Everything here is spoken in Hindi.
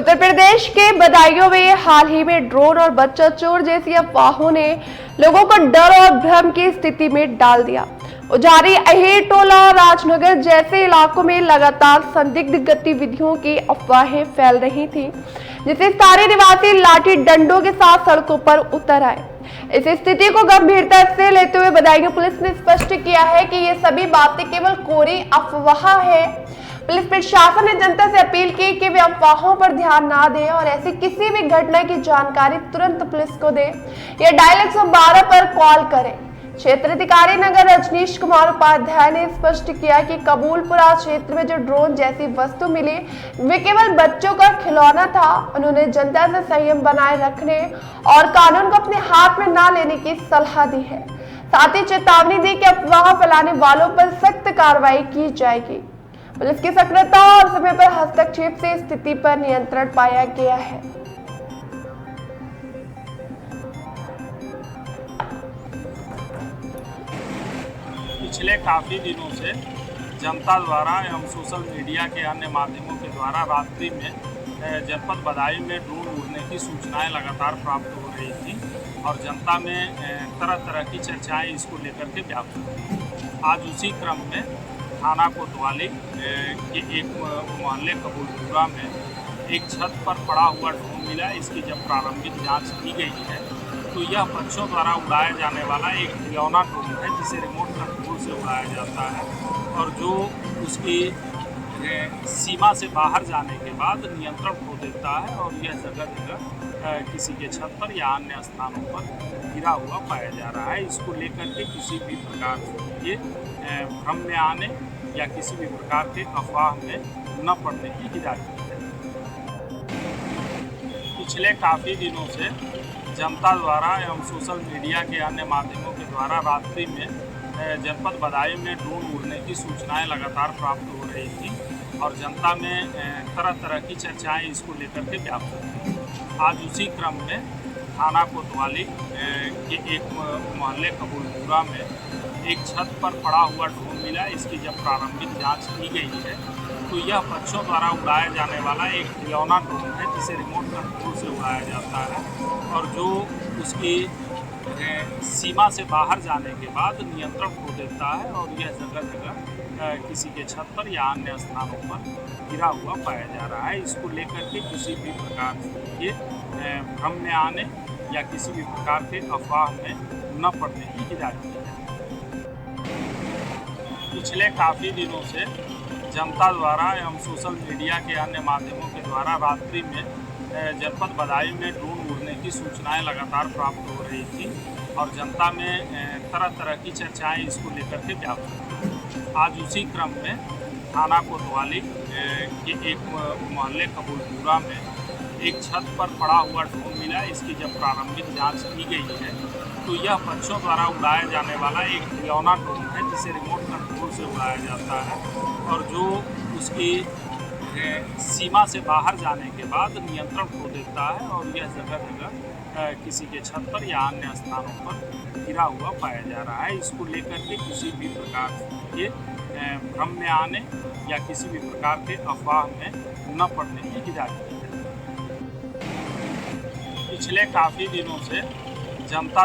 उत्तर प्रदेश के बदायूं में हाल ही में ड्रोन और बच्चा चोर जैसी अफवाहों ने लोगों को डर और भ्रम की स्थिति में डाल दिया। उजारी, अहेर टोला और राजनगर जैसे इलाकों में लगातार संदिग्ध गतिविधियों की अफवाहें फैल रही थी, जिससे स्थानीय निवासी लाठी डंडों के साथ सड़कों पर उतर आए। इस स्थिति को गंभीरता से लेते हुए बदायूं पुलिस ने स्पष्ट किया है कि ये सभी बातें केवल कोरी अफवाह है। पुलिस प्रशासन ने जनता से अपील की कि वे अफवाहों पर ध्यान ना दें और ऐसी किसी भी घटना की जानकारी तुरंत पुलिस को दें या डायल 112 पर कॉल करें। क्षेत्र अधिकारी नगर रजनीश कुमार उपाध्याय ने स्पष्ट किया कि कबूलपुरा क्षेत्र में जो ड्रोन जैसी वस्तु मिली वे केवल बच्चों का खिलौना था। उन्होंने जनता से संयम बनाए रखने और कानून को अपने हाथ में ना लेने की सलाह दी है। साथ ही चेतावनी दी कि अफवाह फैलाने वालों पर सख्त कार्रवाई की जाएगी। पुलिस की सक्रियता और समय पर हस्तक्षेप से स्थिति पर नियंत्रण पाया गया है। पिछले काफ़ी दिनों से जनता द्वारा एवं सोशल मीडिया के अन्य माध्यमों के द्वारा रात्रि में जनपद बदायूं में ड्रोन उड़ने की सूचनाएं लगातार प्राप्त हो रही थी और जनता में तरह तरह की चर्चाएं इसको लेकर के व्याप्त थी। आज उसी क्रम में थाना कोतवाली के एक मोहल्ले कबूलपुरा में एक छत पर पड़ा हुआ ड्रोन मिला। इसकी जब प्रारंभिक जांच की गई है तो यह बच्चों द्वारा उड़ाया जाने वाला एक खिलौना ड्रोन है, जिसे रिमोट कंट्रोल से उड़ाया जाता है और जो उसकी सीमा से बाहर जाने के बाद नियंत्रण खो देता है और यह जगह जगह किसी के छत पर या अन्य स्थानों पर गिरा हुआ पाया जा रहा है। इसको लेकर के किसी भी प्रकार के भ्रम में आने या किसी भी प्रकार के अफवाह में न पड़ने की हिदायत है। पिछले काफ़ी दिनों से जनता द्वारा एवं सोशल मीडिया के अन्य माध्यमों के द्वारा रात्रि में जनपद बदायूं में ड्रोन उड़ने की सूचनाएं लगातार प्राप्त हो रही थी और जनता में तरह तरह की चर्चाएं इसको लेकर के व्याप्त थी। आज उसी क्रम में थाना कोतवाली के एक मोहल्ले कबूलपुरा में एक छत पर पड़ा हुआ ड्रोन मिला। इसकी जब प्रारंभिक जांच की गई है तो यह बच्चों द्वारा उड़ाया जाने वाला एक खिलौना ड्रोन है, जिसे रिमोट कंट्रोल से उड़ाया जाता है और जो उसकी सीमा से बाहर जाने के बाद नियंत्रण खो देता है और यह जगह जगह किसी के छत पर या अन्य स्थानों पर गिरा हुआ पाया जा रहा है। इसको लेकर के किसी भी प्रकार के भ्रम में आने या किसी भी प्रकार के अफवाह में न पड़ने की हिदायत है। पिछले काफ़ी दिनों से जनता द्वारा एवं सोशल मीडिया के अन्य माध्यमों के द्वारा रात्रि में जनपद बदायूं में ड्रोन उड़ने की सूचनाएं लगातार प्राप्त हो रही थी और जनता में तरह तरह की चर्चाएं इसको लेकर के व्याप्त थी। आज उसी क्रम में थाना कोतवाली के एक मोहल्ले कबूलपुरा में एक छत पर पड़ा हुआ ड्रोन मिला। इसकी जब प्रारंभिक जांच की गई है तो यह बच्चों द्वारा उड़ाया जाने वाला एक खिलौना ड्रोन है, जिसे रिमोट कंट्रोल से उड़ाया जाता है और जो उसकी सीमा से बाहर जाने के बाद नियंत्रण खो देता है और यह जगह जगह किसी के छत पर या अन्य स्थानों पर गिरा हुआ पाया जा रहा है। इसको लेकर के किसी भी प्रकार के भ्रम में आने या किसी भी प्रकार के अफवाह में न पड़ने की हिदायत है। पिछले काफ़ी दिनों से जनता